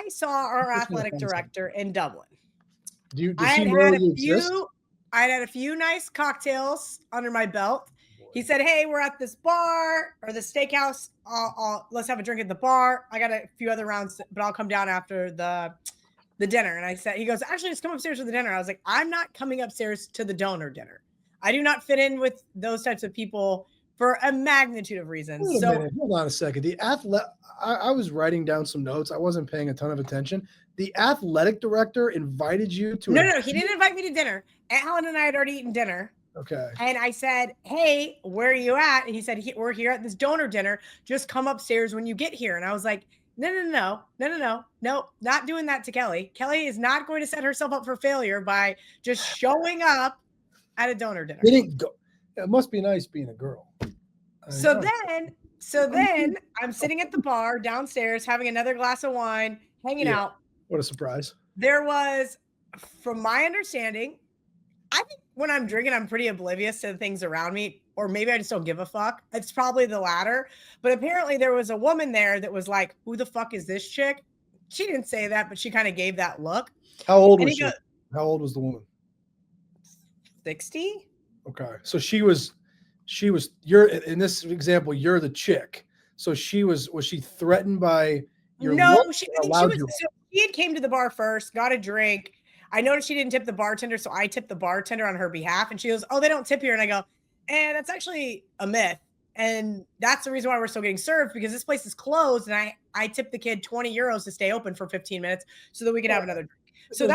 I saw our athletic director in Dublin. Does he know you exist? I had a few nice cocktails under my belt. He said, "Hey, we're at this bar or the steakhouse. Let's have a drink at the bar. I got a few other rounds, but I'll come down after the dinner." And I said, he goes, "Actually, just come upstairs for the dinner." I was like, "I'm not coming upstairs to the donor dinner. I do not fit in with those types of people for a magnitude of reasons." Wait a minute. Hold on a second. I was writing down some notes. I wasn't paying a ton of attention. The athletic director invited you to No, he didn't invite me to dinner. Alan and I had already eaten dinner. Okay. And I said, "Hey, where are you at?" And he said, "We're here at this donor dinner. Just come upstairs when you get here." And I was like, No, not doing that to Kelly. Kelly is not going to set herself up for failure by just showing up at a donor dinner. They didn't go. It must be nice being a girl. So then I'm sitting at the bar downstairs having another glass of wine, hanging out. What a surprise. There was, from my understanding, I think when I'm drinking, I'm pretty oblivious to the things around me, or maybe I just don't give a fuck. It's probably the latter. But apparently there was a woman there that was like, "Who the fuck is this chick?" She didn't say that, but she kind of gave that look. How old was she? How old was the woman? 60. Okay. So she was, you're in this example, you're the chick. So was she threatened by your No, she had came to the bar first, got a drink. I noticed she didn't tip the bartender, so I tipped the bartender on her behalf. And she goes, "Oh, they don't tip here." And I go, that's actually a myth. And that's the reason why we're still getting served, because this place is closed. And I tipped the kid 20 euros to stay open for 15 minutes so that we could have another drink. So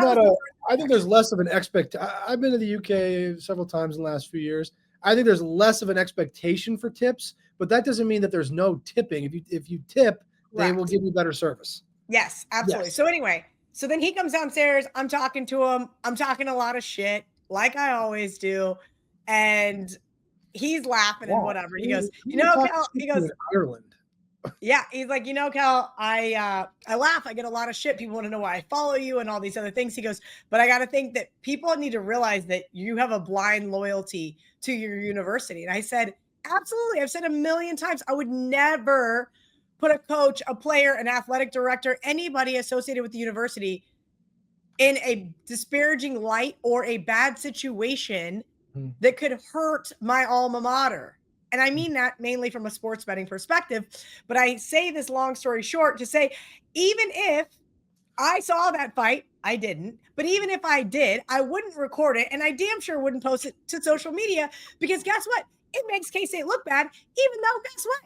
I think there's less of an I've been to the UK several times in the last few years. I think there's less of an expectation for tips, but that doesn't mean that there's no tipping. If you tip, they will give you better service. Yes, absolutely. Yes. So anyway, so then he comes downstairs. I'm talking to him. I'm talking a lot of shit, like I always do. And he's laughing and whatever. He goes, Kel, he goes, Ireland. Yeah. He's like, Kel, I laugh. I get a lot of shit. People want to know why I follow you and all these other things. He goes, but I got to think that people need to realize that you have a blind loyalty to your university. And I said, absolutely. I've said a million times, I would never put a coach, a player, an athletic director, anybody associated with the university in a disparaging light or a bad situation that could hurt my alma mater. And I mean that mainly from a sports betting perspective. But I say this long story short to say, even if I saw that fight, I didn't. But even if I did, I wouldn't record it. And I damn sure wouldn't post it to social media, because guess what? It makes K-State look bad, even though guess what?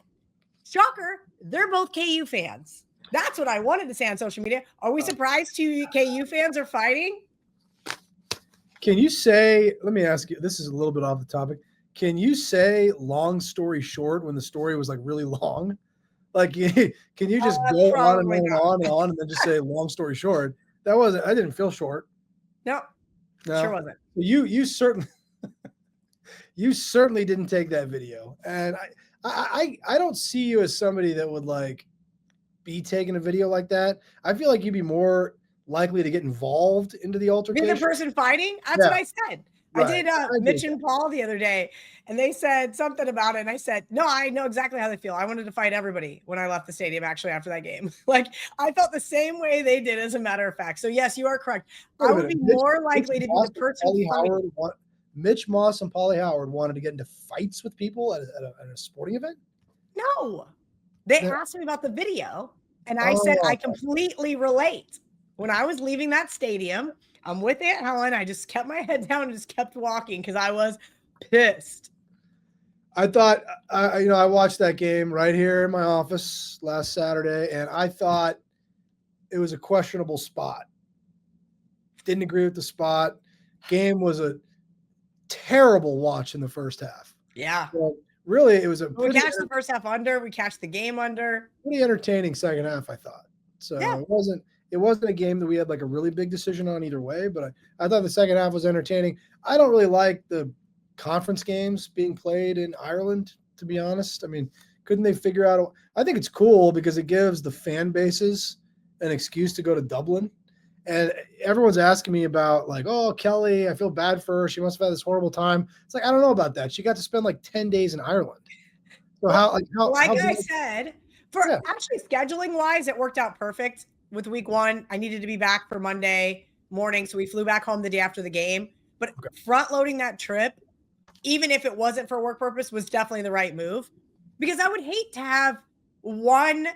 Shocker, they're both KU fans. That's what I wanted to say on social media. Are we surprised two KU fans are fighting? Can you say, let me ask you, this is a little bit off the topic. Can you say long story short when the story was like really long? Like, can you just go on and on and on and then just say long story short? I didn't feel short. No, sure wasn't. You certainly, you certainly didn't take that video. And I don't see you as somebody that would like be taking a video like that. I feel like you'd be more likely to get involved into the altercation. Be the person fighting? That's what I said. Right. I did Mitch and Paul the other day, and they said something about it. And I said, no, I know exactly how they feel. I wanted to fight everybody when I left the stadium, actually, after that game. Like, I felt the same way they did, as a matter of fact. So, yes, you are correct. I would be more likely to be the person fighting. Mitch Moss and Paulie Howard wanted to get into fights with people at a sporting event? No. They asked me about the video, and I said, I completely relate. When I was leaving that stadium, I'm with Aunt Helen. I just kept my head down and just kept walking because I was pissed. I thought, I watched that game right here in my office last Saturday, and I thought it was a questionable spot. Didn't agree with the spot. Game was a terrible watch in the first half. Yeah. So really, it was we catched the first half under. We catched the game under. Pretty entertaining second half, I thought. So It wasn't a game that we had like a really big decision on either way, but I thought the second half was entertaining. I don't really like the conference games being played in Ireland, to be honest. I mean, couldn't they figure out – I think it's cool because it gives the fan bases an excuse to go to Dublin. And everyone's asking me about like, oh, Kelly, I feel bad for her. She must have had this horrible time. It's like, I don't know about that. She got to spend like 10 days in Ireland. So I said, actually scheduling-wise, it worked out perfect. with week 1. I needed to be back for Monday morning, so we flew back home the day after the game. But front loading that trip, even if it wasn't for work purpose, was definitely the right move, because I would hate to have 1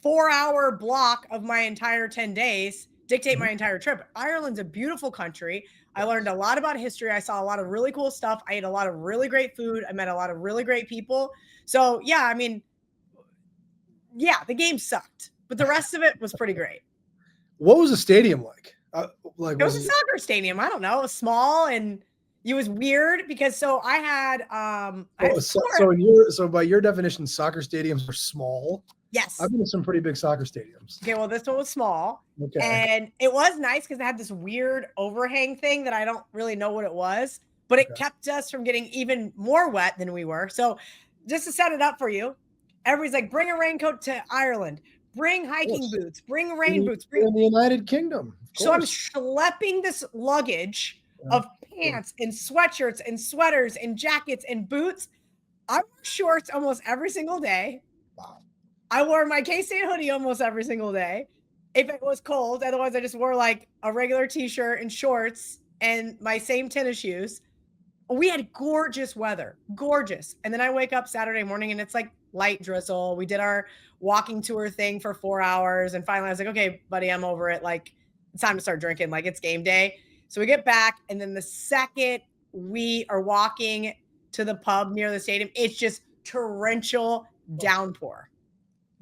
4-hour block of my entire 10 days dictate my entire trip. Ireland's a beautiful country. I learned a lot about history. I saw a lot of really cool stuff. I ate a lot of really great food. I met a lot of really great people. So yeah, I mean, yeah, the game sucked, but the rest of it was pretty great. What was the stadium like? It was a soccer stadium. I don't know. It was small, and it was weird because so I had so by your definition, soccer stadiums are small. Yes. I've been to some pretty big soccer stadiums. Okay, well, this one was small. Okay. And it was nice because it had this weird overhang thing that I don't really know what it was, but it kept us from getting even more wet than we were. So just to set it up for you, everybody's like, bring a raincoat to Ireland, bring hiking boots, bring rain boots. In the United Kingdom. So I'm schlepping this luggage of pants and sweatshirts and sweaters and jackets and boots. I wore shorts almost every single day. Wow. I wore my K-State hoodie almost every single day if it was cold. Otherwise, I just wore like a regular t-shirt and shorts and my same tennis shoes. We had gorgeous weather, gorgeous. And then I wake up Saturday morning and it's like light drizzle. We did our walking tour thing for 4 hours. And finally I was like, okay, buddy, I'm over it. Like, it's time to start drinking. Like, it's game day. So we get back. And then the second we are walking to the pub near the stadium, it's just torrential downpour.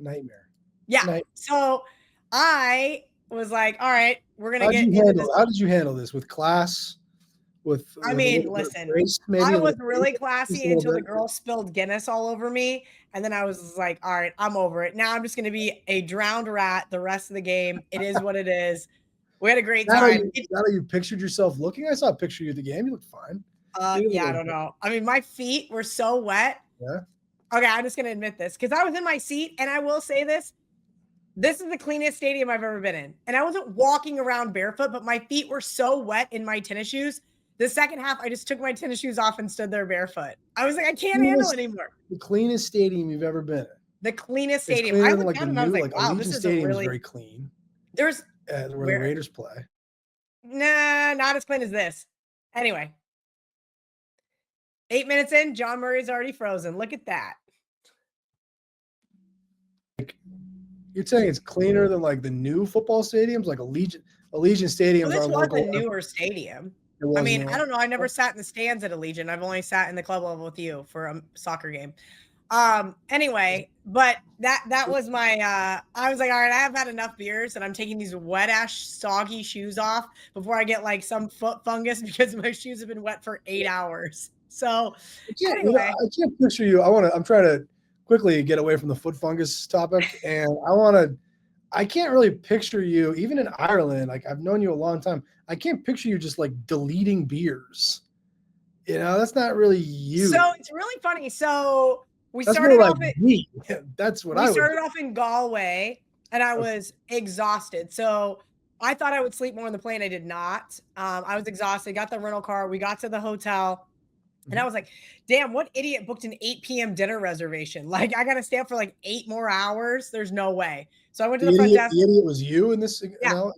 Nightmare. Yeah. So I was like, all right, we're going to get into this. How did you handle this? With class? Listen, I was really classy until the girl spilled Guinness all over me. And then I was like, all right, I'm over it. Now I'm just going to be a drowned rat the rest of the game. It is what it is. We had a great time. How you pictured yourself looking? I saw a picture of you at the game. You looked fine. Yeah, I don't know. I mean, my feet were so wet. Yeah. Okay, I'm just going to admit this because I was in my seat, and I will say this. This is the cleanest stadium I've ever been in. And I wasn't walking around barefoot, but my feet were so wet in my tennis shoes. The second half, I just took my tennis shoes off and stood there barefoot. I was like, I can't handle it anymore. The cleanest stadium you've ever been in. The cleanest stadium. I looked down and I was like, wow, this is really very clean. There's where the Raiders play. Nah, not as clean as this. Anyway. 8 minutes in, John Murray's already frozen. Look at that. You're saying it's cleaner than like the new football stadiums, like Allegiant Stadium. Well, this was a newer stadium. I mean, I don't know. I never sat in the stands at Allegiant. I've only sat in the club level with you for a soccer game. Anyway, but that was my I was like, all right, I have had enough beers and I'm taking these wet ass soggy shoes off before I get like some foot fungus because my shoes have been wet for 8 hours. So anyway. I can't picture you. I'm trying to quickly get away from the foot fungus topic, and I can't really picture you, even in Ireland. Like, I've known you a long time. I can't picture you just like deleting beers. You know, that's not really you. So it's really funny. So we started off That's what I started off in Galway, and I was exhausted. So I thought I would sleep more on the plane. I did not. I was exhausted. Got the rental car. We got to the hotel. And I was like, damn, what idiot booked an 8 p.m. dinner reservation? Like, I got to stay up for like 8 more hours. There's no way. So I went to the front desk. The idiot was you in this, this example?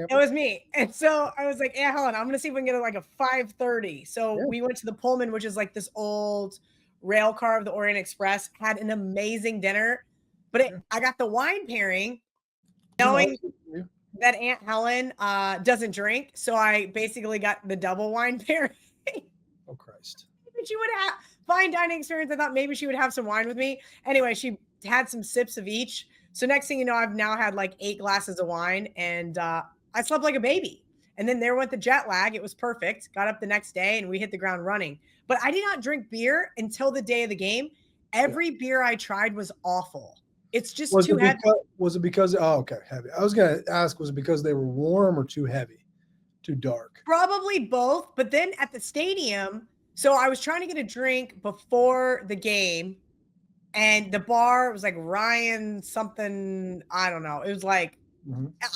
It was me. And so I was like, yeah, Helen, I'm going to see if we can get it like a 5:30. So we went to the Pullman, which is like this old rail car of the Orient Express, had an amazing dinner. But I got the wine pairing knowing that Aunt Helen doesn't drink. So I basically got the double wine pairing. Oh, Christ. She would have fine dining experience. I thought maybe she would have some wine with me. Anyway, she had some sips of each. So next thing you know, I've now had like 8 glasses of wine, and I slept like a baby. And then there went the jet lag. It was perfect. Got up the next day and we hit the ground running. But I did not drink beer until the day of the game. Every beer I tried was awful. It's just too heavy. Was it because, heavy. I was going to ask, was it because they were warm or too heavy, too dark? Probably both. But then at the stadium, so I was trying to get a drink before the game, and the bar was like Ryan something. I don't know. It was like,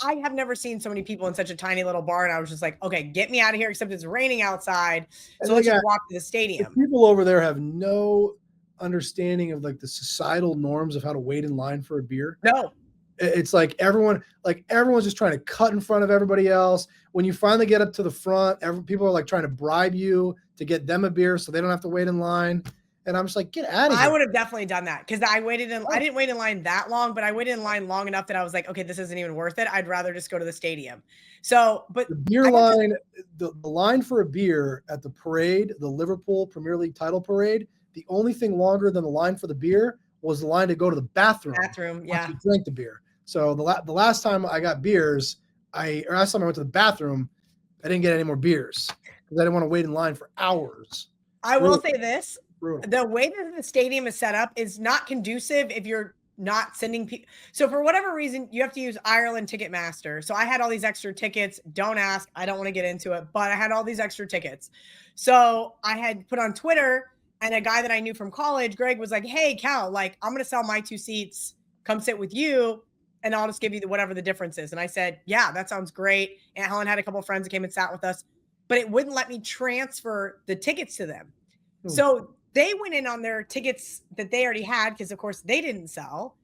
I have never seen so many people in such a tiny little bar. And I was just like, okay, get me out of here, except it's raining outside. So let's just walk to the stadium. People over there have no understanding of like the societal norms of how to wait in line for a beer. No. It's like everyone's just trying to cut in front of everybody else. When you finally get up to the front, people are like trying to bribe you to get them a beer so they don't have to wait in line. And I'm just like, get out of here. I would have definitely done that because I didn't wait in line that long, but I waited in line long enough that I was like, okay, this isn't even worth it. I'd rather just go to the stadium. So, but the beer line, the line for a beer at the parade, the Liverpool Premier League title parade, the only thing longer than the line for the beer was the line to go to the bathroom. Yeah. To drink the beer. So the last time I got beers, last time I went to the bathroom, I didn't get any more beers because I didn't want to wait in line for hours. I will say this. Brutal. The way that the stadium is set up is not conducive if you're not sending people. So for whatever reason, you have to use Ireland Ticketmaster. So I had all these extra tickets. Don't ask. I don't want to get into it, but I had all these extra tickets. So I had put on Twitter, and a guy that I knew from college, Greg, was like, hey, Cal, like, I'm going to sell my 2 seats. Come sit with you, and I'll just give you whatever the difference is. And I said, yeah, that sounds great. Aunt Helen had a couple of friends that came and sat with us, but it wouldn't let me transfer the tickets to them. So they went in on their tickets that they already had because, of course, they didn't sell.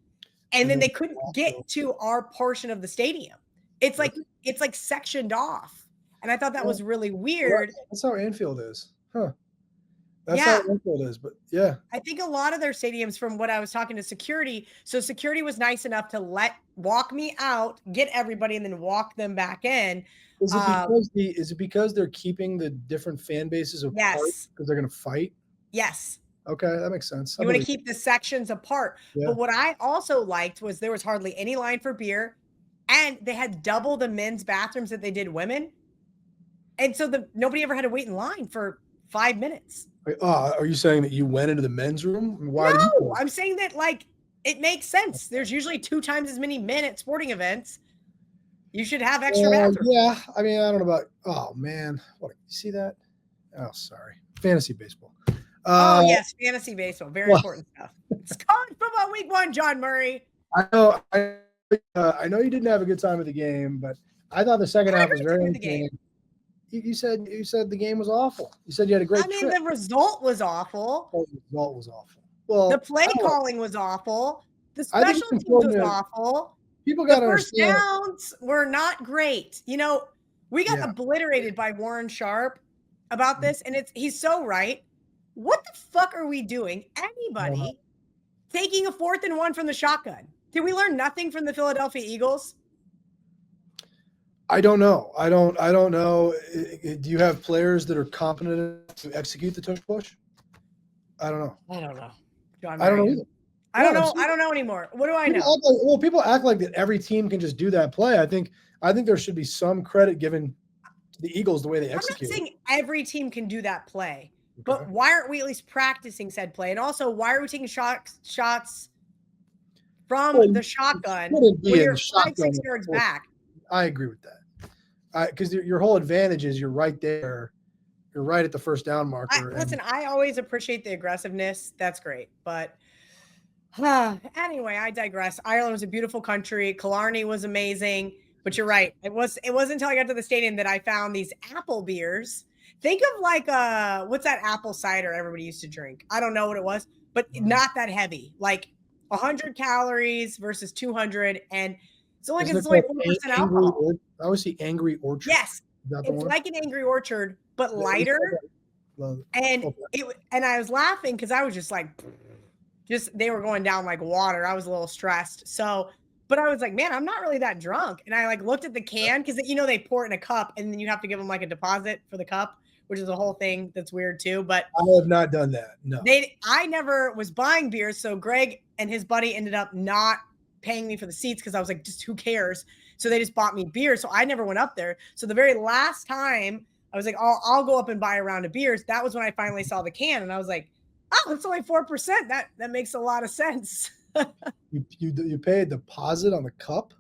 And then they couldn't get to our portion of the stadium. It's like sectioned off. And I thought that was really weird. That's how Anfield is. Huh. That's how Anfield is. But yeah. I think a lot of their stadiums, from what I was talking to security, so security was nice enough to walk me out, get everybody, and then walk them back in. Is it because they're keeping the different fan bases apart because they're going to fight? Yes. Okay, that makes sense. You want to keep the sections apart. Yeah. But what I also liked was there was hardly any line for beer, and they had double the men's bathrooms that they did women. And so nobody ever had to wait in line for 5 minutes. Are you saying that you went into the men's room? No, I'm saying that it makes sense. There's usually 2 times as many men at sporting events. You should have extra bathrooms. Yeah, I mean, I don't know about. Oh man, you see that? Oh, sorry, fantasy baseball. Yes, fantasy baseball, very important stuff. It's college football week 1, John Murray. I know. I know you didn't have a good time at the game, but I thought the second half was very entertaining. You said the game was awful. You said you had a great trip. The result was awful. The result was awful. Well, the play calling was awful. The special teams was awful. People got to understand. The first downs were not great. We got obliterated by Warren Sharp about this, and he's so right. What the fuck are we doing? Anybody taking a 4th and 1 from the shotgun? Did we learn nothing from the Philadelphia Eagles? I don't know. I don't know. Do you have players that are competent to execute the tush push? I don't know. I don't know. I don't know either. I don't know. I don't know anymore. What do I know? People act like that every team can just do that play. I think there should be some credit given to the Eagles the way they execute. I'm not saying every team can do that play, but why aren't we at least practicing said play? And also, why are we taking shots from the shotgun when you're 5-6 yards back? I agree with that. Because your whole advantage is you're right there. You're right at the first down marker. Listen, I always appreciate the aggressiveness. That's great. But anyway, I digress. Ireland was a beautiful country. Killarney was amazing. But you're right. It wasn't until I got to the stadium that I found these apple beers. Think of what's that apple cider everybody used to drink? I don't know what it was, but not that heavy. 100 calories versus 200. And it's only 4% alcohol. I always see Angry Orchard. Yes. It's like an Angry Orchard, but lighter. And I was laughing because I was just they were going down like water. I was a little stressed. So, but I was like, man, I'm not really that drunk. And I looked at the can because they pour it in a cup and then you have to give them a deposit for the cup, which is a whole thing that's weird too. But I have not done that. No. I never was buying beers. So Greg and his buddy ended up not paying me for the seats because I was like, just who cares? So they just bought me beer. So I never went up there. So the very last time I was like, I'll go up and buy a round of beers. That was when I finally saw the can. And I was like, oh, it's only 4%. That makes a lot of sense. You pay a deposit on the cup?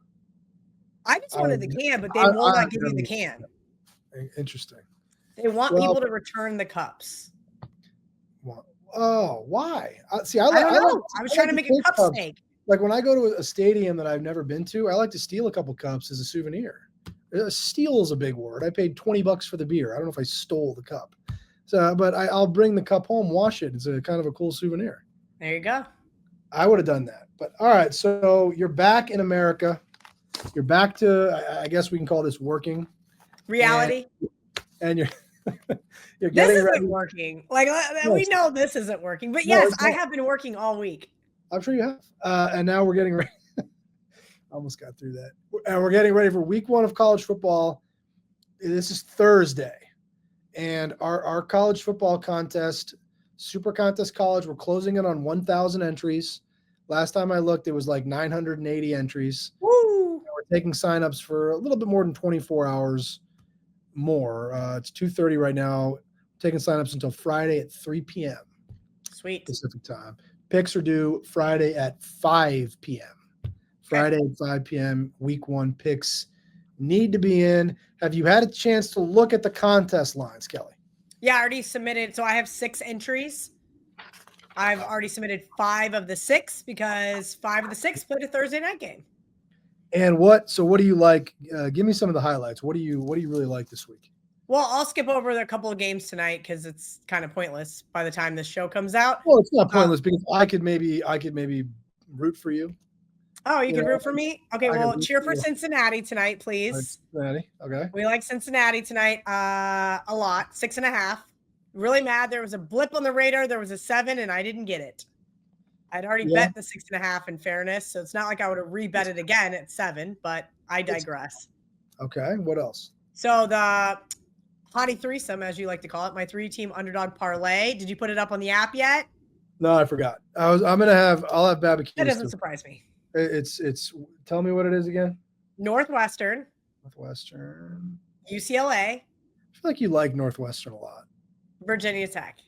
I just wanted the can, but they will not give you the can. Interesting. They want people to return the cups. Oh, why? I don't know. I was trying to make a cup snake. When I go to a stadium that I've never been to, I like to steal a couple cups as a souvenir. Steal is a big word. I paid $20 for the beer. I don't know if I stole the cup. So, but I'll bring the cup home, wash it. It's a kind of a cool souvenir. There you go. I would have done that. But all right, so you're back in America. You're back to, I guess we can call this working. Reality. And you're you're This getting isn't ready. working. Like No, we know this isn't working. But no, yes, it's I not. have been working all week. I'm sure you have. And now we're getting ready. Almost got through that. And we're getting ready for week 1 of college football. This is Thursday. And our college football contest, Super Contest College, we're closing in on 1,000 entries. Last time I looked, it was like 980 entries. Woo! We're taking signups for a little bit more than 24 hours more. It's 2:30 right now. Taking signups until Friday at 3 p.m. Sweet. Pacific time. Picks are due Friday at 5 p.m. Friday at 5 p.m. Week 1 picks need to be in. Have you had a chance to look at the contest lines, Kelly? Yeah, I already submitted. So I have 6 entries. I've already submitted 5 of the 6 because 5 of the 6 played a Thursday night game. And what do you like? Give me some of the highlights. What do you really like this week? Well, I'll skip over a couple of games tonight because it's kind of pointless by the time this show comes out. Well, it's not pointless because I could maybe root for you. Oh, you can root for me? Okay, well, cheer for you. Cincinnati tonight, please. Cincinnati, okay. We like Cincinnati tonight a lot. 6.5. Really mad. There was a blip on the radar. There was a 7, and I didn't get it. I'd already bet the 6.5 in fairness, so it's not like I would have rebet it again at 7, but I digress. Okay, what else? So the Hottie Threesome, as you like to call it, my 3-team underdog parlay. Did you put it up on the app yet? No, I forgot. I'll have barbecue. That doesn't surprise me. It's tell me what it is again. Northwestern, UCLA. I feel like you like Northwestern a lot. Virginia Tech.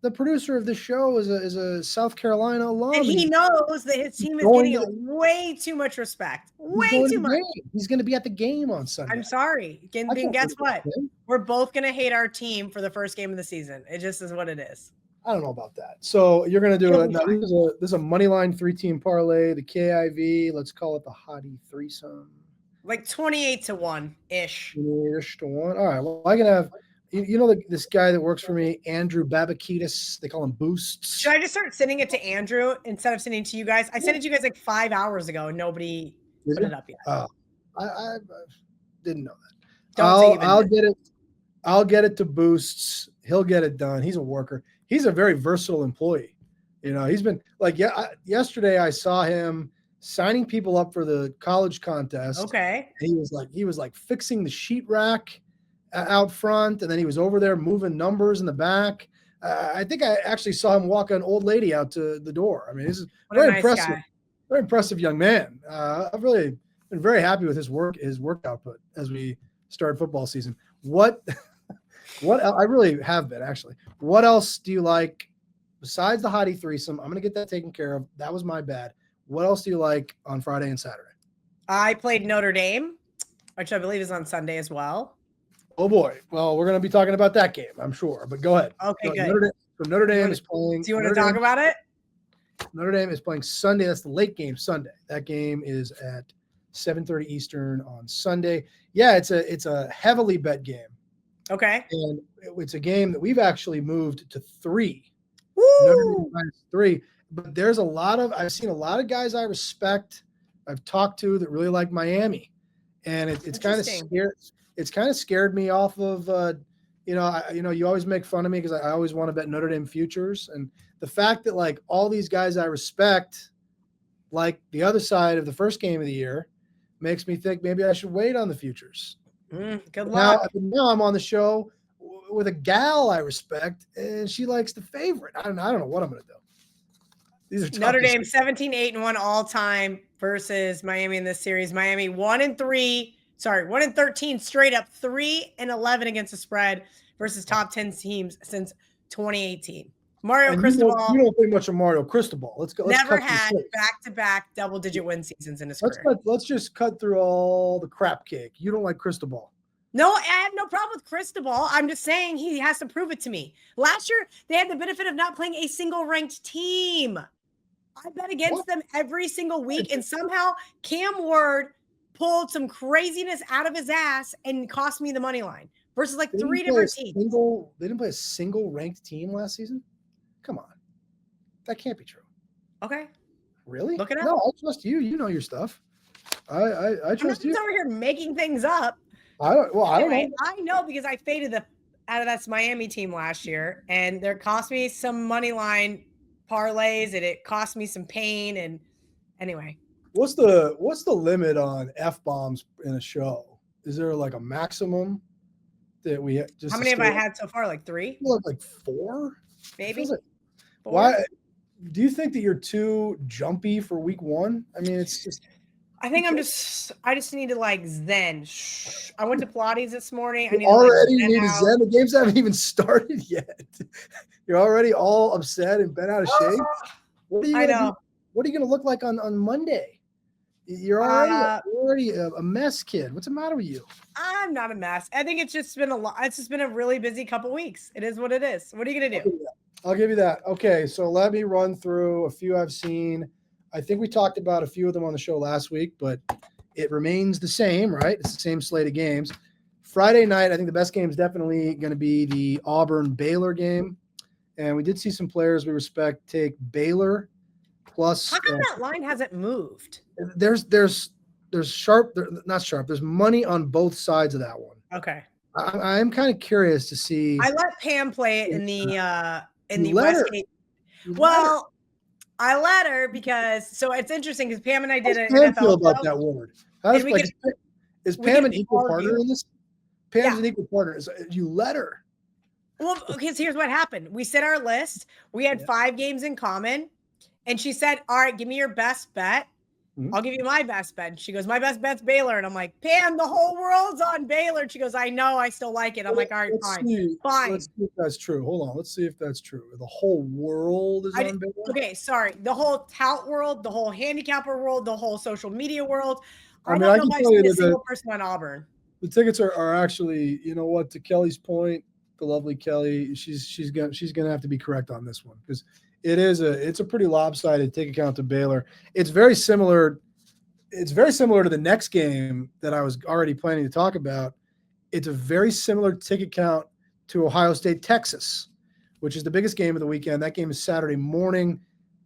The producer of this show is a South Carolina alum. And he knows that his team is getting way too much respect. Way too much. He's going to be at the game on Sunday. I'm sorry. Guess what? We're both going to hate our team for the first game of the season. It just is what it is. I don't know about that. So you're going to do it. Now, this is a money line 3-team parlay, the KIV. Let's call it the Hottie Threesome. Like 28-1-ish. 28-1. All right. Well, I can have, this guy that works for me, Andrew Babakitis. They call him Boosts. Should I just start sending it to Andrew instead of sending it to you guys? I sent it to you guys like 5 hours ago and nobody put it up yet. I didn't know that. I'll get it to Boosts. He'll get it done. He's a worker. He's a very versatile employee. He's been like, yesterday I saw him signing people up for the college contest. Okay. And he was like fixing the sheet rack out front, and then he was over there moving numbers in the back. I think I actually saw him walk an old lady out to the door. I mean, this is very impressive. Guy. Very impressive young man. I've really been very happy with his work output as we start football season. What I really have been, actually. What else do you like besides the Hottie Threesome? I'm going to get that taken care of. That was my bad. What else do you like on Friday and Saturday? I played Notre Dame, which I believe is on Sunday as well. Oh, boy. Well, we're going to be talking about that game, I'm sure. But go ahead. Okay, good. Notre Dame is playing. Do you want to talk about it? Notre Dame is playing Sunday. That's the late game Sunday. That game is at 7:30 Eastern on Sunday. Yeah, it's a heavily bet game. Okay. And it's a game that we've actually moved to 3. Woo! Notre Dame -3. But I've seen a lot of guys I respect, I've talked to that really like Miami. And it's kind of scared. It's kind of scared me off of, you always make fun of me because I always want to bet Notre Dame futures. And the fact that like all these guys I respect, like the other side of the first game of the year, makes me think maybe I should wait on the futures. Good luck. Now I'm on the show with a gal I respect, and she likes the favorite. I don't know what I'm going to do. These are Notre Dame 17-8-1 all time versus Miami in this series. Miami 1-13 straight up, 3-11 against the spread versus top 10 teams since 2018. Mario Cristobal. You don't think much of Mario Cristobal. Let's never had back-to-back double-digit win seasons in his career. Let's just cut through all the crap cake. You don't like Cristobal. No, I have no problem with Cristobal. I'm just saying he has to prove it to me. Last year, they had the benefit of not playing a single ranked team. I bet against them every single week, and somehow Cam Ward pulled some craziness out of his ass and cost me the money line versus like 3 different teams. They didn't play a single ranked team last season? Come on. that can't be true. Okay. Really? Look it up. No, I trust you. You know your stuff. I trust you. I'm over here making things up. I don't know. I know because I faded out of that Miami team last year, and there cost me some money line parlays, and it cost me some pain. And anyway, what's the limit on F-bombs in a show? Is there like a maximum that we just? How many have I had so far? Like 3? Like 4, maybe. Like, 4? why? Do you think that you're too jumpy for week 1? I mean, it's just. I think I just need to like zen. I went to Pilates this morning. I need already to need to zen. The games haven't even started yet. You're already all upset and bent out of shape. What are you gonna do? What are you gonna look like on Monday? You're already a mess, kid. What's the matter with you? I'm not a mess. I think it's just been a lot. It's just been a really busy couple weeks. It is what it is. What are you gonna do? I'll give you that. Okay, so let me run through a few I've seen. I think we talked about a few of them on the show last week, but it remains the same, right? It's the same slate of games. Friday night, I think the best game is definitely going to be the Auburn-Baylor game. And we did see some players we respect take Baylor plus. How come that line hasn't moved? There's sharp, not sharp. There's money on both sides of that one. Okay. I'm kind of curious to see. I let Pam play it in the Westgate. Well, I let her because it's interesting because Pam and I did an NFL feel about that word. Is Pam an equal partner in this? Pam's an equal partner. You let her. Well, because here's what happened. We set our list. We had 5 games in common, and she said, "All right, give me your best bet. I'll give you my best bet." She goes, "My best bet's Baylor," and I'm like, "Pam, the whole world's on Baylor." She goes, "I know, I still like it." I'm like, "All right, fine." Let's see if that's true. Hold on. Let's see if that's true. The whole world is on Baylor? Okay, sorry. The whole tout world, the whole handicapper world, the whole social media world. I don't know if I've seen a single person on Auburn. The tickets are actually, you know what, to Kelly's point, the lovely Kelly, she's gonna have to be correct on this one because it's a pretty lopsided ticket count to Baylor. It's very similar to the next game that I was already planning to talk about. It's a very similar ticket count to Ohio State, Texas, which is the biggest game of the weekend. That game is Saturday morning,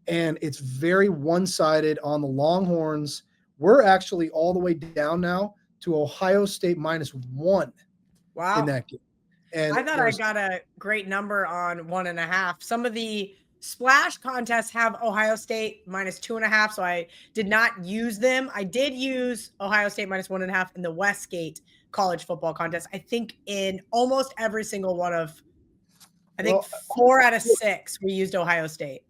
and it's very one-sided on the Longhorns. We're actually all the way down now to Ohio State -1 in that game. And I thought I got a great number on 1.5. Some of the splash contests have Ohio State -2.5, so I did not use them. I did use Ohio State -1.5 in the Westgate college football contest. I think in almost every single one of, 4 out of 6, we used Ohio State.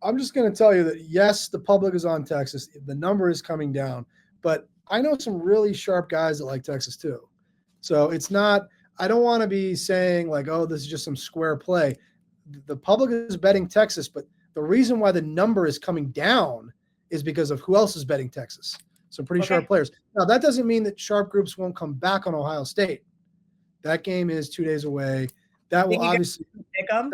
I'm just going to tell you that, yes, the public is on Texas. The number is coming down. But I know some really sharp guys that like Texas too. So it's not – I don't want to be saying like, oh, this is just some square play. The public is betting Texas, but the reason why the number is coming down is because of who else is betting Texas. Some pretty sharp players. Now, that doesn't mean that sharp groups won't come back on Ohio State. That game is 2 days away. That will obviously pick them.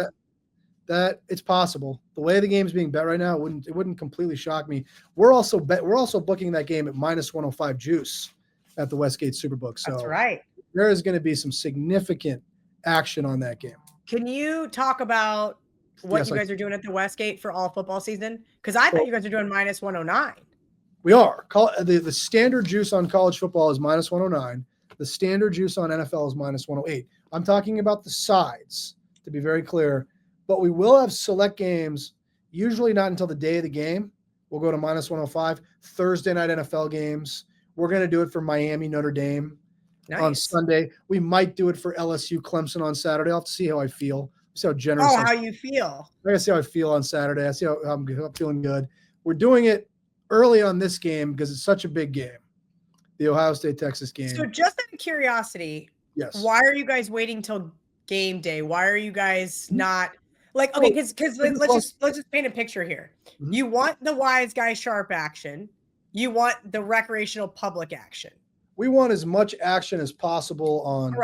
That it's possible. The way the game's being bet right now, it wouldn't completely shock me. We're also booking that game at -105 juice at the Westgate SuperBook. So that's right. There is going to be some significant action on that game. Can you talk about what you guys are doing at the Westgate for all football season? Because I thought you guys are doing -109. We are. The standard juice on college football is -109. The standard juice on NFL is -108. I'm talking about the sides, to be very clear. But we will have select games, usually not until the day of the game. We'll go to -105. Thursday night NFL games. We're going to do it for Miami, Notre Dame on Sunday. We might do it for LSU, Clemson on Saturday. I'll have to see how I feel. See how generous. How you feel. I got to see how I feel on Saturday. I see how I'm feeling good. We're doing it early on this game because it's such a big game, the Ohio State-Texas game. So just out of curiosity, why are you guys waiting till game day? Why are you guys not – like, okay, because let's just paint a picture here. Mm-hmm. You want the wise guy sharp action. You want the recreational public action. We want as much action as possible on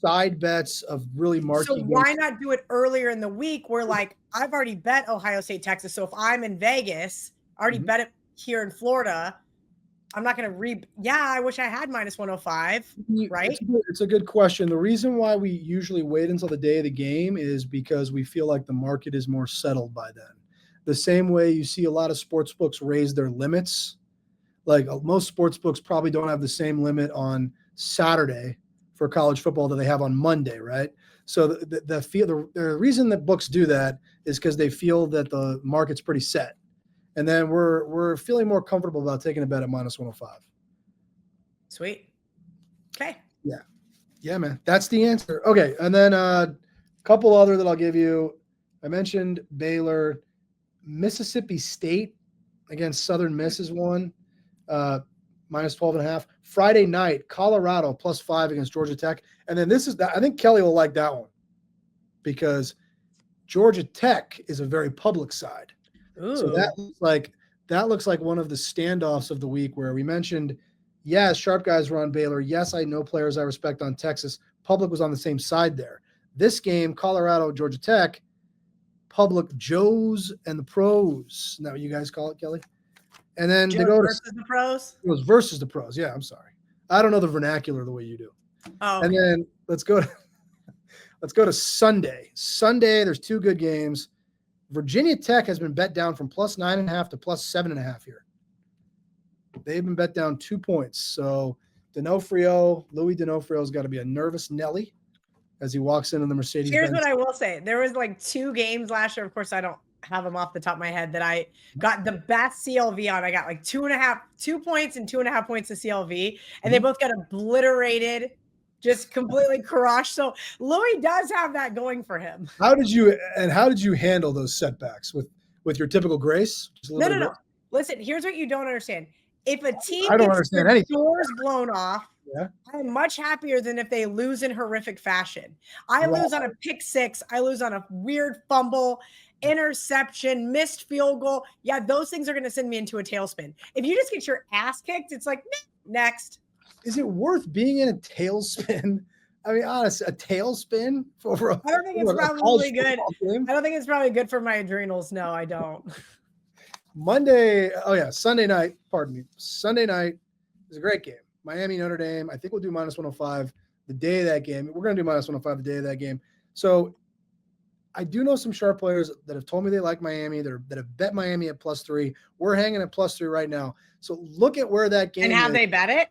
side bets of really marquee games. So why not do it earlier in the week where, like, I've already bet Ohio State, Texas. So if I'm in Vegas, I already bet it here in Florida. I'm not going to I wish I had -105, right? It's a good question. The reason why we usually wait until the day of the game is because we feel like the market is more settled by then. the same way you see a lot of sports books raise their limits. Like most sports books probably don't have the same limit on Saturday for college football that they have on Monday, right? So the reason that books do that is because they feel that the market's pretty set. And then we're feeling more comfortable about taking a bet at -105. Sweet. Okay. Yeah. Yeah, man. That's the answer. Okay. And then a couple other that I'll give you. I mentioned Baylor. Mississippi State against Southern Miss is one. -12.5. Friday night, Colorado +5 against Georgia Tech. And then I think Kelly will like that one because Georgia Tech is a very public side. Ooh. So that looks like one of the standoffs of the week where we mentioned, yes, sharp guys were on Baylor. Yes, I know players I respect on Texas. Public was on the same side there. This game, Colorado, Georgia Tech, public Joes and the pros. Isn't that what you guys call it, Kelly? And then Joes they go versus the pros? It was versus the pros. Yeah, I'm sorry. I don't know the vernacular the way you do. Oh, okay. And then let's go to Sunday. Sunday, there's two good games. Virginia Tech has been bet down from +9.5 to +7.5 here. They've been bet down 2 points. So Louis D'Onofrio's got to be a nervous Nelly as he walks into the Mercedes. Here's what I will say. There was like 2 games last year. Of course, I don't have them off the top of my head that I got the best CLV on. I got like 2 points and 2.5 points of CLV, and they both got obliterated, just completely crushed. So Louis does have that going for him. How did you handle those setbacks with your typical grace? No. Listen, here's what you don't understand. If a team I don't gets understand their anything. doors blown off, Yeah. I'm much happier than if they lose in horrific fashion. I lose on a pick 6. I lose on a weird fumble, interception, missed field goal. Yeah, those things are going to send me into a tailspin. If you just get your ass kicked, it's like, next. Is it worth being in a tailspin? I mean, honestly, a tailspin for I don't think it's probably good. I don't think it's probably good for my adrenals. No, I don't. Sunday night, pardon me. Sunday night is a great game. Miami, Notre Dame. I think we'll do -105 the day of that game. We're going to do -105 the day of that game. So I do know some sharp players that have told me they like Miami, that have bet Miami at +3. We're hanging at +3 right now. So look at where that game is. And have they bet it?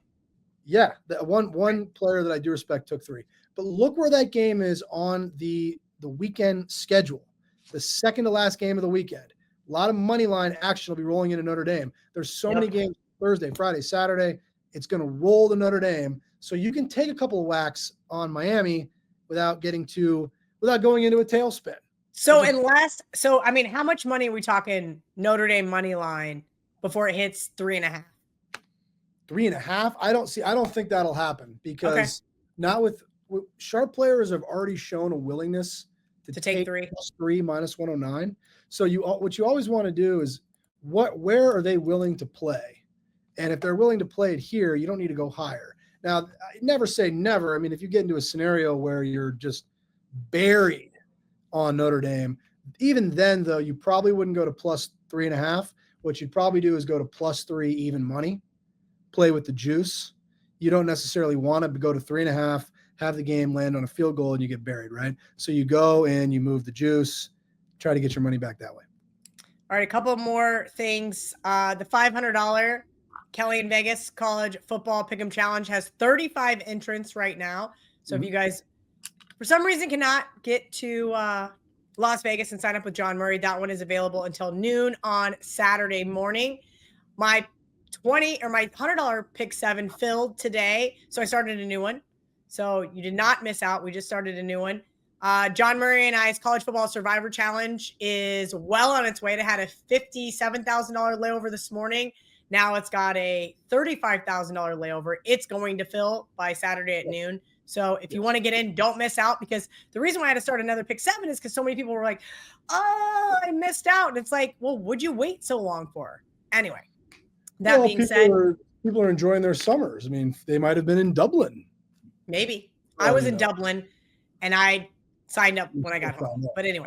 Yeah. One player that I do respect took 3. But look where that game is on the weekend schedule. The second to last game of the weekend. A lot of money line action will be rolling into Notre Dame. There's so many games Thursday, Friday, Saturday. It's going to roll to Notre Dame. So you can take a couple of whacks on Miami without going into a tailspin. So I mean, how much money are we talking Notre Dame money line before it hits 3.5? 3.5? I don't think that'll happen because not with sharp players have already shown a willingness to take 3 -109. So what you always want to do is where are they willing to play? And if they're willing to play it here, you don't need to go higher. Now, I never say never. I mean, if you get into a scenario where you're just buried on Notre Dame, even then, though, you probably wouldn't go to +3.5. What you'd probably do is go to +3 even money, play with the juice. You don't necessarily want to go to 3.5, have the game land on a field goal, and you get buried, right? So you go and you move the juice, try to get your money back that way. All right, a couple more things. The $500 KellyInVegas College Football Pick'em Challenge has 35 entrants right now. So if you guys, for some reason, cannot get to Las Vegas and sign up with John Murray, that one is available until noon on Saturday morning. My $100 Pick 7 filled today, so I started a new one. So you did not miss out. We just started a new one. John Murray and I's College Football Survivor Challenge is well on its way. It had a $57,000 layover this morning. Now it's got a $35,000 layover. It's going to fill by Saturday at noon. So if you want to get in, don't miss out, because the reason why I had to start another Pick 7 is because so many people were like, oh, I missed out. And it's like, well, would you wait so long for? Anyway, that being said. People are enjoying their summers. I mean, they might have been in Dublin. Maybe. I was in Dublin, and I signed up when I got home. But anyway,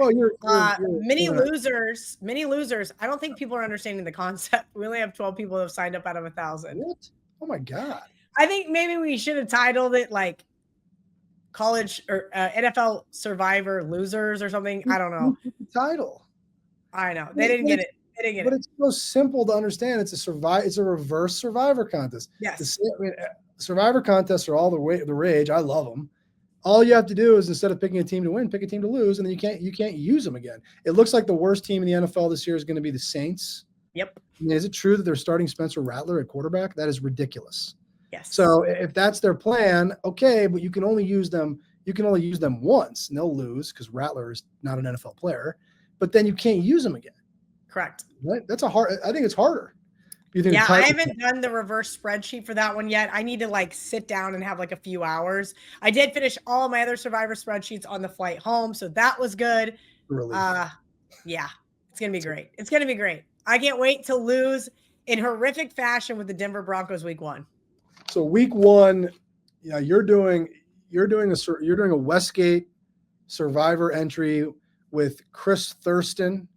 many losers. I don't think people are understanding the concept. We only have 12 people who have signed up out of 1,000. What? Oh my God. I think maybe we should have titled it like college or NFL Survivor Losers or something. I don't know. Title. I know. They didn't get it. They didn't get But it. it's so simple to understand. It's a reverse Survivor contest. Yes. Survivor contests are all the rage. I love them. All you have to do is, instead of picking a team to win, pick a team to lose, and then you can't use them again. It looks like the worst team in the NFL this year is going to be the Saints. Yep. I mean, is it true that they're starting Spencer Rattler at quarterback? That is ridiculous. Yes. So if that's their plan, okay, but you can only use them. You can only use them once, and they'll lose because Rattler is not an NFL player. But then you can't use them again. Correct. Right? I think it's harder. You think? Yeah, I haven't done the reverse spreadsheet for that one yet. I need to like sit down and have like a few hours. I did finish all of my other Survivor spreadsheets on the flight home, so that was good. Yeah, it's gonna be great. It's gonna be great. I can't wait to lose in horrific fashion with the Denver Broncos week 1. So week 1, yeah, you're doing a Westgate Survivor entry with Chris Thurston,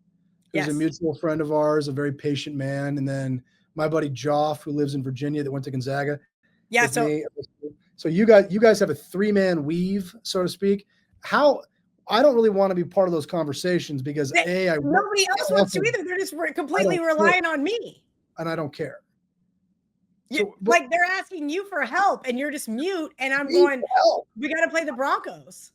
who's a mutual friend of ours, a very patient man, and then my buddy Joff, who lives in Virginia, that went to Gonzaga. Yeah. So you guys have a 3-man weave, so to speak. How I don't really want to be part of those conversations because nobody else wants to either. They're just completely relying on me, and I don't care. So, like they're asking you for help, and you're just mute, and I'm going, we got to play the Broncos.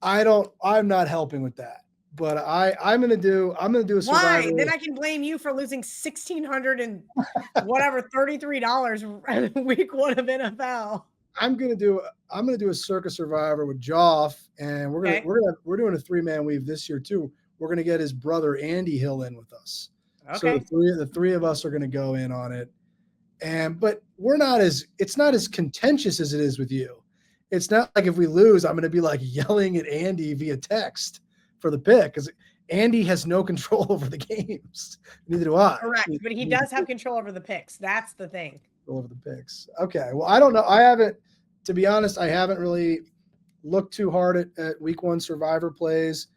I'm not helping with that. But I'm gonna do a Survivor. Why? Then I can blame you for losing $1,600 and whatever $33 week 1 of NFL. I'm gonna do a Circus Survivor with Joff, and we're doing a 3-man weave this year too. We're gonna get his brother Andy Hill in with us. Okay. So the three of us are gonna go in on it, but it's not as contentious as it is with you. It's not like if we lose, I'm gonna be like yelling at Andy via text for the pick because Andy has no control over the games. Neither do I. Correct, but he does have control over the picks. That's the thing. Over the picks. Okay. Well, I don't know. To be honest, I haven't really looked too hard at week 1 Survivor plays.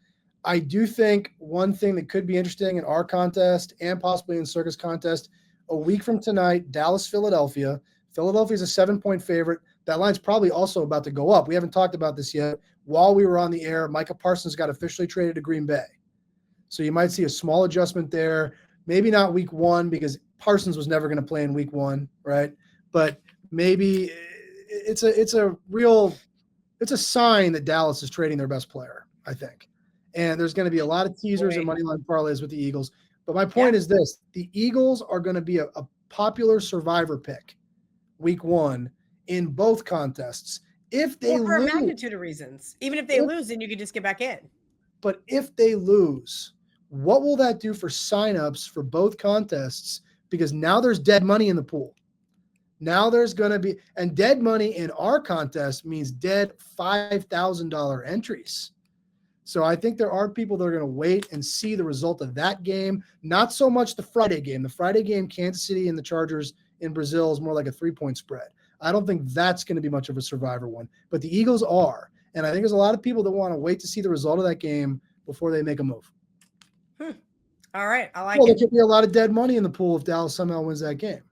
I do think one thing that could be interesting in our contest and possibly in Circus contest, a week from tonight, Dallas, Philadelphia. Philadelphia is a 7-point favorite. That line's probably also about to go up. We haven't talked about this yet. While we were on the air, Micah Parsons got officially traded to Green Bay. So you might see a small adjustment there. Maybe not week 1 because Parsons was never going to play in week 1, right? But maybe it's a sign that Dallas is trading their best player, I think. And there's going to be a lot of teasers and money line parlays with the Eagles. But my point is this: the Eagles are going to be a popular Survivor pick week 1 in both contests. If they lose, for a magnitude of reasons. Even if they lose, then you can just get back in. But if they lose, what will that do for signups for both contests? Because now there's dead money in the pool. Now there's going to be, and dead money in our contest means dead $5,000 entries. So I think there are people that are going to wait and see the result of that game. Not so much the Friday game. The Friday game, Kansas City and the Chargers in Brazil, is more like a 3-point spread. I don't think that's going to be much of a Survivor one, but the Eagles are. And I think there's a lot of people that want to wait to see the result of that game before they make a move. All right. I like it. There could be a lot of dead money in the pool if Dallas somehow wins that game.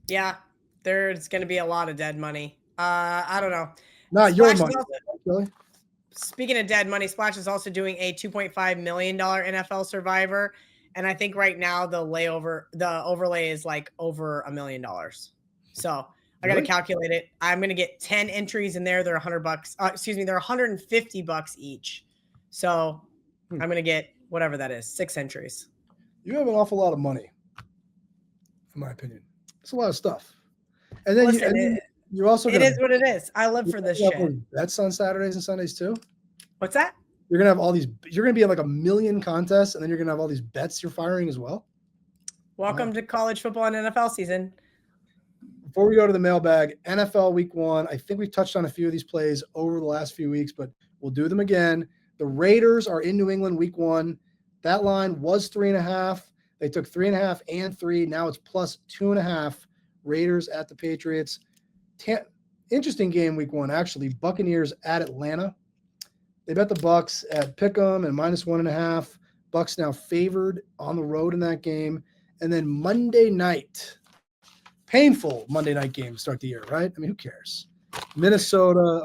Yeah, there's going to be a lot of dead money. I don't know. Not your money, really. Speaking of dead money, Splash is also doing a $2.5 million NFL Survivor. And I think right now the overlay is like over $1 million. So I got to calculate it. I'm going to get 10 entries in there. They're $100. They're $150 each. So I'm going to get whatever that is, 6 entries. You have an awful lot of money, in my opinion. It's a lot of stuff. And then you also it is what it is. I live for this shit. Bets on Saturdays and Sundays too. What's that? You're gonna have all these. You're gonna be in like 1 million contests, and then you're gonna have all these bets you're firing as well. Welcome to college football and NFL season. Before we go to the mailbag, NFL Week 1. I think we've touched on a few of these plays over the last few weeks, but we'll do them again. The Raiders are in New England Week 1. That line was 3.5. They took 3.5 and 3. Now it's plus 2.5. Raiders at the Patriots. Interesting game Week 1, actually. Buccaneers at Atlanta. They bet the Bucs at Pick'em and minus 1.5. Bucs now favored on the road in that game. And then Monday night, painful Monday night game to start the year, right? I mean, who cares? Minnesota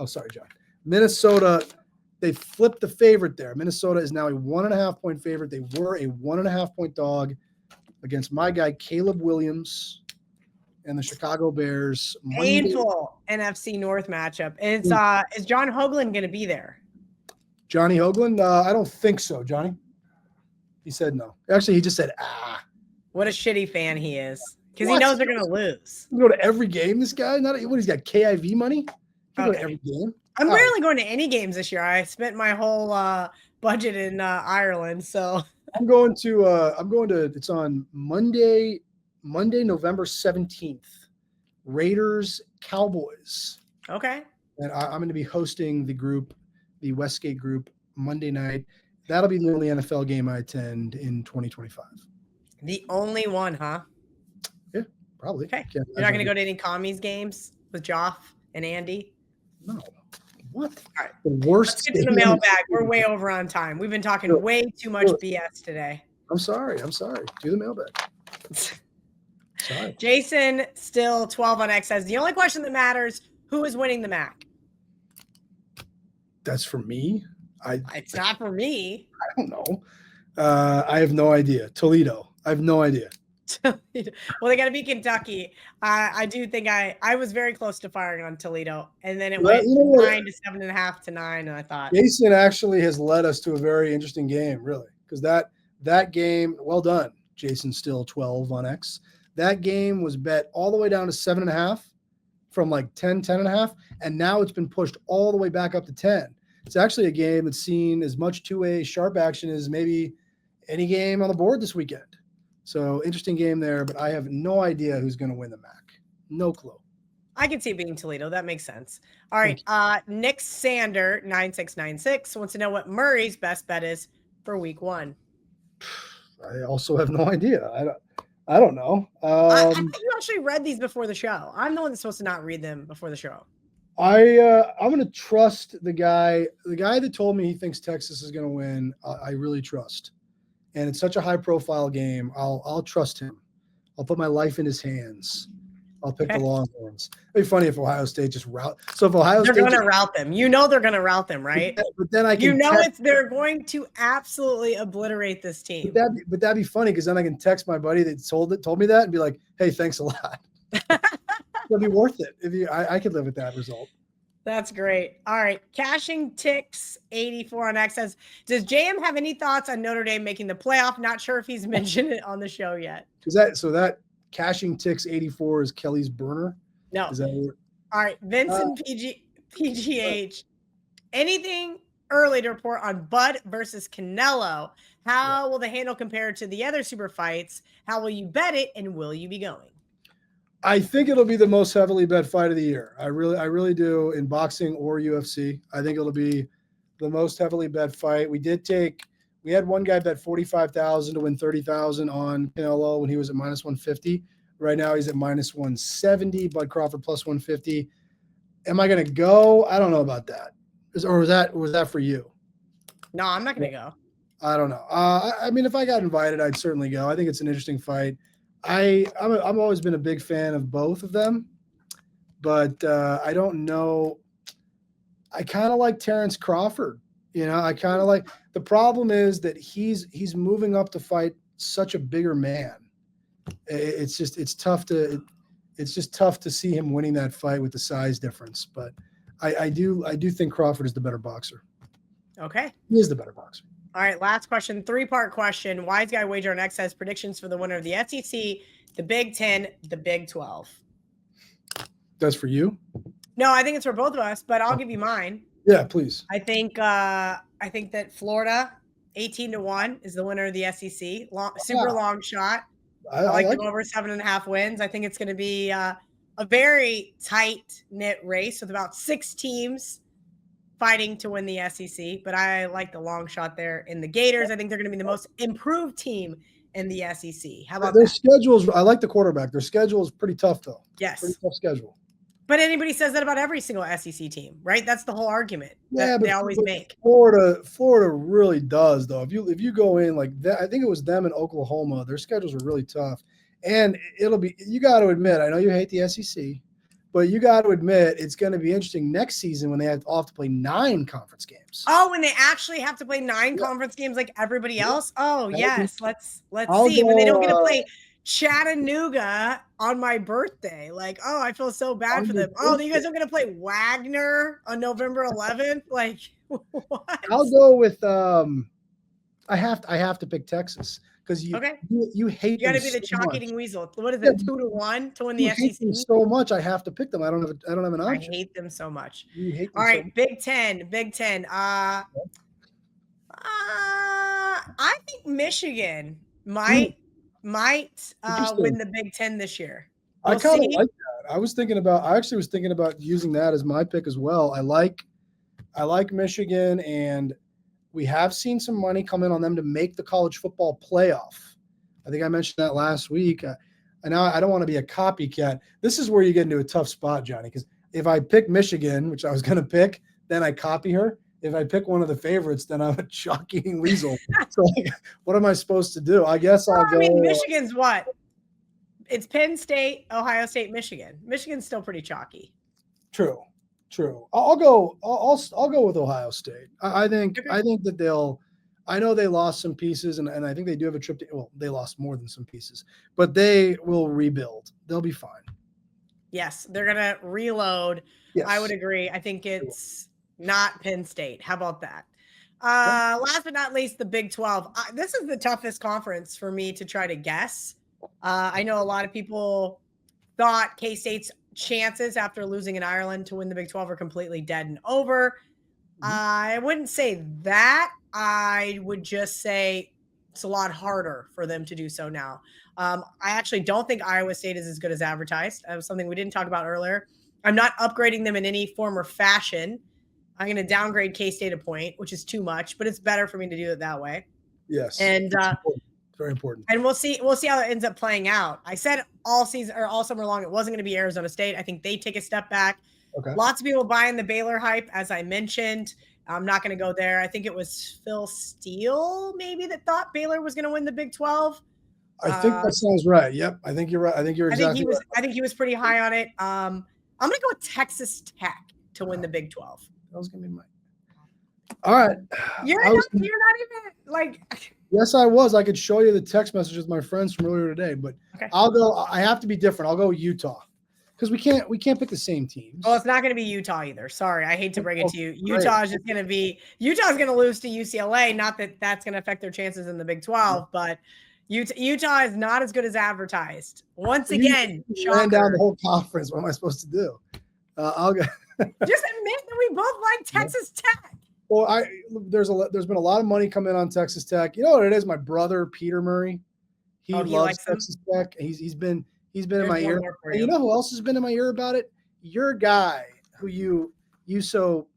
They flipped the favorite there. Minnesota is now a 1.5 point favorite. They were a 1.5 point dog against my guy Caleb Williams and the Chicago Bears. Painful NFC North matchup. Is John Hoagland going to be there? Johnny Hoagland? I don't think so, Johnny. He said no. Actually, he just said, What a shitty fan he is. Because he knows they're going to lose. You go to every game, this guy? He's got KIV money? You go to every game? I'm rarely going to any games this year. I spent my whole budget in Ireland, so I'm going to it's on Monday, November 17th. Raiders Cowboys. Okay. And I'm going to be hosting the Westgate group, Monday night. That'll be the only NFL game I attend in 2025. The only one, huh? Yeah, probably. Okay. You're not going to go to any commies games with Joff and Andy? No. What? All right. The worst. Let's get to the mailbag. We're way over on time. We've been talking way too much BS today. I'm sorry. Do the mailbag. Sorry. Jason, still 12 on X, says the only question that matters, who is winning the MAC? That's for me? It's not for me. I don't know. I have no idea. Toledo. I have no idea. Well, they got to beat Kentucky. I do think I was very close to firing on Toledo, and then it went 9 to 7.5 to 9, and I thought Jason actually has led us to a very interesting game, really, because that game. Well done, Jason. Still 12 on X. That game was bet all the way down to 7.5 from like 10.5, and now it's been pushed all the way back up to 10. It's actually a game that's seen as much two-way sharp action as maybe any game on the board this weekend. So interesting game there, but I have no idea who's going to win the MAC. No clue. I can see it being Toledo. That makes sense. All right. Nick Sander, 9696, wants to know what Murray's best bet is for week 1. I also have no idea. I don't know. I think you actually read these before the show. I'm the one that's supposed to not read them before the show. I'm going to trust the guy that told me he thinks Texas is going to win. I really trust. And it's such a high profile game. I'll trust him. I'll put my life in his hands. I'll pick the Longhorns. It'd be funny if Ohio State just route. So if Ohio State, they're going to route them. You know they're going to route them, right? But then I can. They're going to absolutely obliterate this team. But that'd be funny because then I can text my buddy that told me that and be like, "Hey, thanks a lot." It'd be worth it I could live with that result. That's great. All right. Cashing Ticks 84 on X says, does JM have any thoughts on Notre Dame making the playoff? Not sure if he's mentioned it on the show yet. That Cashing Ticks 84 is Kelly's burner? No. Is that what? All right. Vincent PGH. Anything early to report on Bud versus Canelo? How will the handle compare to the other super fights? How will you bet it? And will you be going? I think it'll be the most heavily bet fight of the year. I really do, in boxing or UFC. I think it'll be the most heavily bet fight. We had one guy bet 45,000 to win 30,000 on Canelo when he was at -150. Right now he's at -170. Bud Crawford +150. Am I going to go? I don't know about that. Was that for you? No, I'm not going to go. I don't know. I mean, if I got invited, I'd certainly go. I think it's an interesting fight. I've always been a big fan of both of them, but I don't know. I kind of like Terrence Crawford. I kind of like. The problem is that he's moving up to fight such a bigger man. It's just tough to see him winning that fight with the size difference. But I do think Crawford is the better boxer. Okay, he is the better boxer. All right, last question, 3-part question. Wise Guy Wager on X has predictions for the winner of the SEC, the Big 10, the Big 12. That's for you? No, I think it's for both of us, but I'll give you mine. Yeah, please. I think that Florida, 18-1, is the winner of the SEC. Super long shot. I like them over 7.5 wins. I think it's going to be a very tight-knit race with about 6 teams fighting to win the SEC, but I like the long shot there in the Gators. I think they're going to be the most improved team in the SEC. How about their schedules? I like the quarterback. Their schedule is pretty tough, though. Yes. Pretty tough schedule. But anybody says that about every single SEC team, right? That's the whole argument that they always make. Florida really does, though. If you go in like that, I think it was them in Oklahoma. Their schedules are really tough. And you got to admit, I know you hate the SEC, But you got to admit, it's going to be interesting next season when they all have to play 9 conference games. Oh, when they actually have to play 9 conference games like everybody else? Oh, yes. Let's see. When they don't get to play Chattanooga on my birthday. Like, oh, I feel so bad for them. Oh, you guys don't get to play Wagner on November 11th? Like, what? I'll go with I have to pick Texas because you hate. You got to be the chalk-eating weasel. What is it, 2-1 to win the SEC? Hate them so much, I have to pick them. I don't have an option. I hate them so much. You hate them. All right, Big Ten. I think Michigan might win the Big Ten this year. I kind of like that. I actually was thinking about using that as my pick as well. I like Michigan, and we have seen some money come in on them to make the college football playoff. I think I mentioned that last week. And now I don't want to be a copycat. This is where you get into a tough spot, Johnny, because if I pick Michigan, which I was going to pick, then I copy her. If I pick one of the favorites, then I'm a chalk-eating weasel. So what am I supposed to do? I guess I'll go. I mean, Michigan's what? It's Penn State, Ohio State, Michigan. Michigan's still pretty chalky. True. I'll go with Ohio State. I think that I know they lost some pieces, and I think they do have a trip to. Well, they lost more than some pieces, but they will rebuild. They'll be fine. Yes, they're gonna reload. Yes. I would agree. I think it's not Penn State. How about that? Last but not least, the Big 12. This is the toughest conference for me to try to guess. I know a lot of people thought K-State's chances after losing in Ireland to win the Big 12 are completely dead and over. I wouldn't say that. I would just say it's a lot harder for them to do so now. I actually don't think Iowa State is as good as advertised. That was something we didn't talk about earlier. I'm not upgrading them in any form or fashion. I'm going to downgrade K-State a point, which is too much, but it's better for me to do it that way. Yes. And very important. And we'll see how it ends up playing out. I said all season or all summer long it wasn't going to be Arizona State. I think they take a step back. Okay. Lots of people buying the Baylor hype, as I mentioned. I'm not going to go there. I think it was Phil Steele maybe that thought Baylor was going to win the Big 12. I think that sounds right. Yep. I think you're right. I think you're exactly right. I think he was pretty high on it. I'm going to go with Texas Tech to win the Big 12. That was going to be mine. All right. You're not even like. Yes, I was. I could show you the text message with my friends from earlier today, but okay. I have to be different. I'll go Utah because we can't pick the same teams. Well, it's not going to be Utah either. Sorry. I hate to break it to you. Utah's going to lose to UCLA. Not that that's going to affect their chances in the Big 12, but Utah is not as good as advertised. Once again, ran down the whole conference. What am I supposed to do? I'll go. Just admit that we both like Texas Tech. Well, there's been a lot of money come in on Texas Tech. You know what it is? My brother Peter Murray, he loves Texas Tech. He's been in my ear. And you know who else has been in my ear about it? Your guy who you so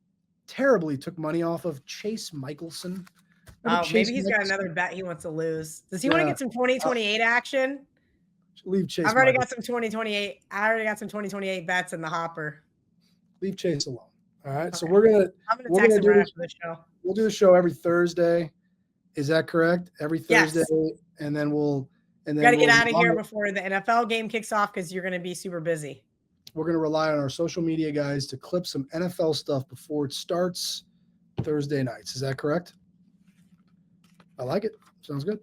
terribly took money off of, Chase Michelson. Maybe he's got another bet he wants to lose. Does he want to get some 2028 action? Leave Chase. I've already got some 2028. I already got some 2028 bets in the hopper. Leave Chase alone. All right, okay. So I'm gonna text him right after the show. We'll do the show every Thursday. Is that correct? Every Thursday, yes. And then we'll got to get out of here before the NFL game kicks off because you're going to be super busy. We're going to rely on our social media guys to clip some NFL stuff before it starts Thursday nights. Is that correct? I like it. Sounds good.